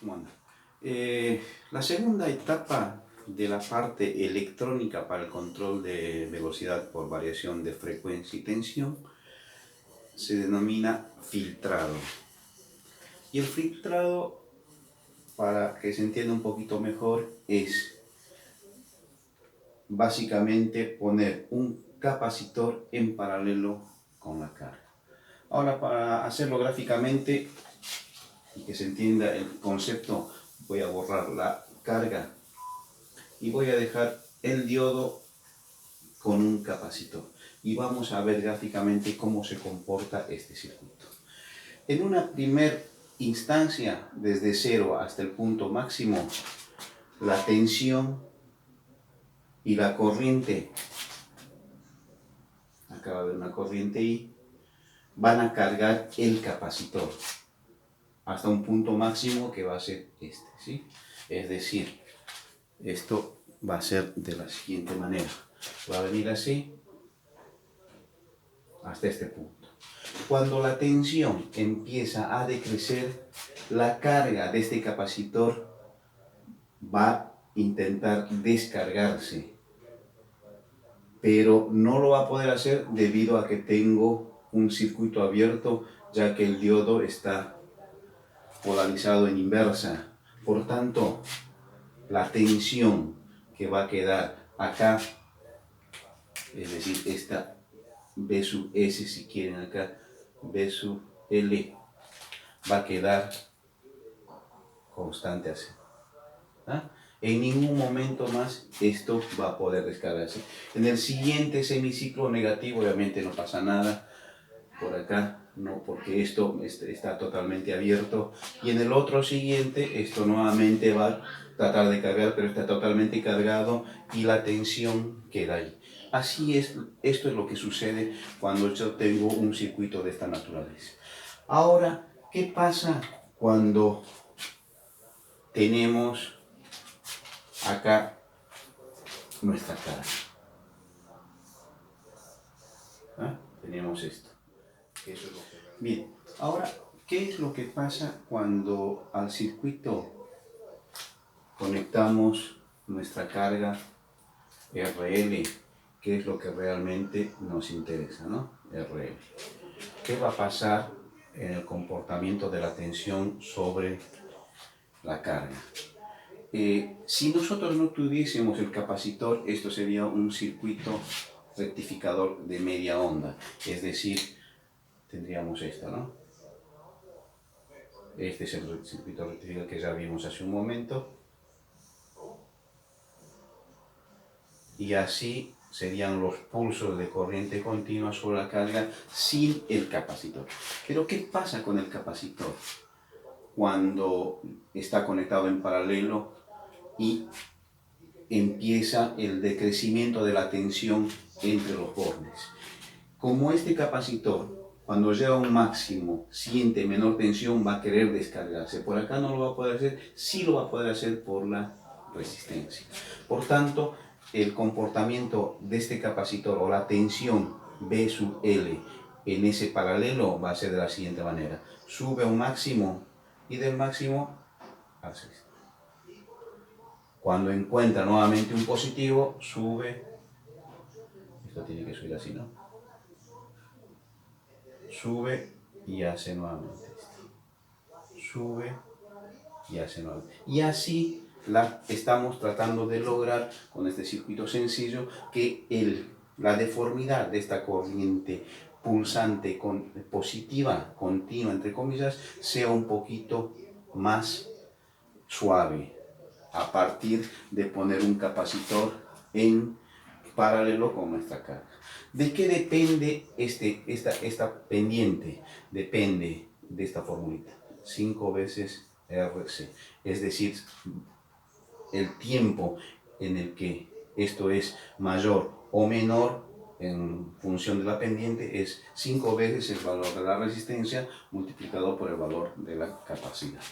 ¿Cómo anda? La segunda etapa de la parte electrónica para el control de velocidad por variación de frecuencia y tensión se denomina filtrado. Y el filtrado, para que se entienda un poquito mejor, es básicamente poner un capacitor en paralelo con la carga. Ahora, para hacerlo gráficamente y que se entienda el concepto, voy a borrar la carga y voy a dejar el diodo con un capacitor. Y vamos a ver gráficamente cómo se comporta este circuito. En una primera instancia, desde 0 hasta el punto máximo, la tensión y la corriente, acá va a haber una corriente I, van a cargar el capacitor hasta un punto máximo que va a ser este, ¿sí? Es decir, esto va a ser de la siguiente manera. Va a venir así hasta este punto. Cuando la tensión empieza a decrecer, la carga de este capacitor va a intentar descargarse, pero no lo va a poder hacer debido a que tengo un circuito abierto, ya que el diodo está polarizado en inversa. Por tanto, la tensión que va a quedar acá, es decir, esta B sub S, si quieren acá, B sub L, va a quedar constante así. ¿Ah? En ningún momento más esto va a poder descargarse. En el siguiente semiciclo negativo obviamente no pasa nada. Por acá no, porque esto está totalmente abierto. Y en el otro siguiente esto nuevamente va a tratar de cargar, pero está totalmente cargado y la tensión queda ahí. Así es, esto es lo que sucede cuando yo tengo un circuito de esta naturaleza. Ahora, ¿qué pasa cuando tenemos acá nuestra carga? ¿Ah? Tenemos esto. Eso es lo que... Bien, ahora, ¿qué es lo que pasa cuando al circuito conectamos nuestra carga RL? ¿Qué es lo que realmente nos interesa, ¿no? RL. ¿Qué va a pasar en el comportamiento de la tensión sobre la carga? Si nosotros no tuviésemos el capacitor, esto sería un circuito rectificador de media onda, es decir, tendríamos esto, ¿no? Este es el circuito rectificador que ya vimos hace un momento. Y así serían los pulsos de corriente continua sobre la carga sin el capacitor. Pero ¿qué pasa con el capacitor cuando está conectado en paralelo y empieza el decrecimiento de la tensión entre los bornes? Como este capacitor, cuando llega a un máximo, siente menor tensión, va a querer descargarse. Por acá no lo va a poder hacer, sí lo va a poder hacer por la resistencia. Por tanto, el comportamiento de este capacitor o la tensión B sub L en ese paralelo va a ser de la siguiente manera. Sube a un máximo y del máximo hace esto. Cuando encuentra nuevamente un positivo, sube. Esto tiene que subir así, ¿no? Sube y hace nuevamente esto. Sube y hace nuevamente. Y así estamos tratando de lograr con este circuito sencillo que la deformidad de esta corriente pulsante positiva, continua, entre comillas, sea un poquito más suave a partir de poner un capacitor en paralelo con nuestra carga. ¿De qué depende esta pendiente? Depende de esta formulita, 5 veces RC, es decir, el tiempo en el que esto es mayor o menor en función de la pendiente es 5 veces el valor de la resistencia multiplicado por el valor de la capacidad.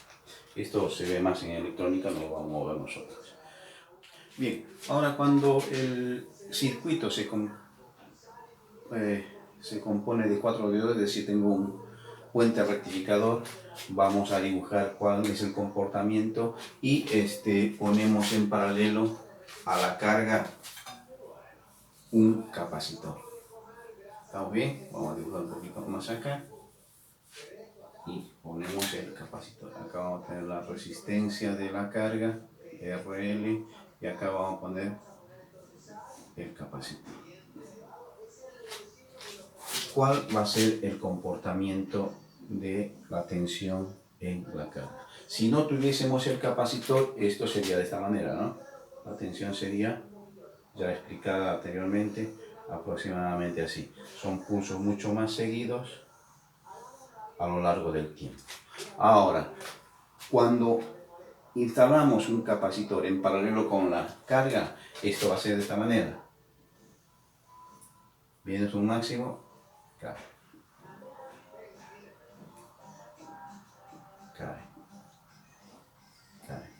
Esto se ve más en electrónica, no lo vamos a ver nosotros. Bien, ahora cuando el circuito se compone de 4 diodos, es decir, tengo puente rectificador, vamos a dibujar cuál es el comportamiento y ponemos en paralelo a la carga un capacitor. ¿Estamos bien? Vamos a dibujar un poquito más acá y ponemos el capacitor. Acá vamos a tener la resistencia de la carga, RL, y acá vamos a poner el capacitor. ¿Cuál va a ser el comportamiento de la tensión en la carga? Si no tuviésemos el capacitor, esto sería de esta manera, ¿no? La tensión sería, ya explicada anteriormente, aproximadamente así. Son pulsos mucho más seguidos a lo largo del tiempo. Ahora, cuando instalamos un capacitor en paralelo con la carga, esto va a ser de esta manera. Viene un máximo, cae. Cae. Cae.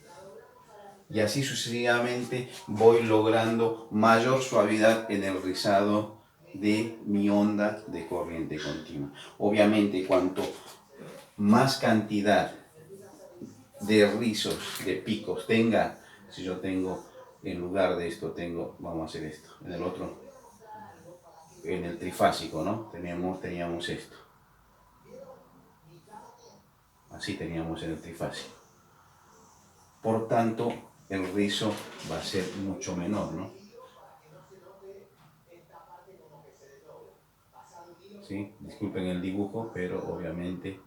Y así sucesivamente voy logrando mayor suavidad en el rizado de mi onda de corriente continua. Obviamente, cuanto más cantidad de rizos, de picos tenga, si yo tengo, en lugar de esto tengo, vamos a hacer esto, en el otro, en el trifásico, ¿no? Teníamos esto. Así teníamos en el trifásico. Por tanto, el rizo va a ser mucho menor, ¿no? ¿Sí? Disculpen el dibujo, pero obviamente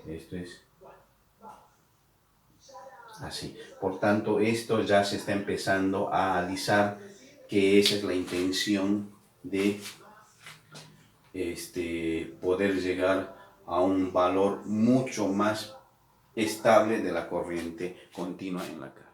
esto es así. Por tanto, esto ya se está empezando a alisar, que esa es la intención de poder llegar a un valor mucho más estable de la corriente continua en la carga.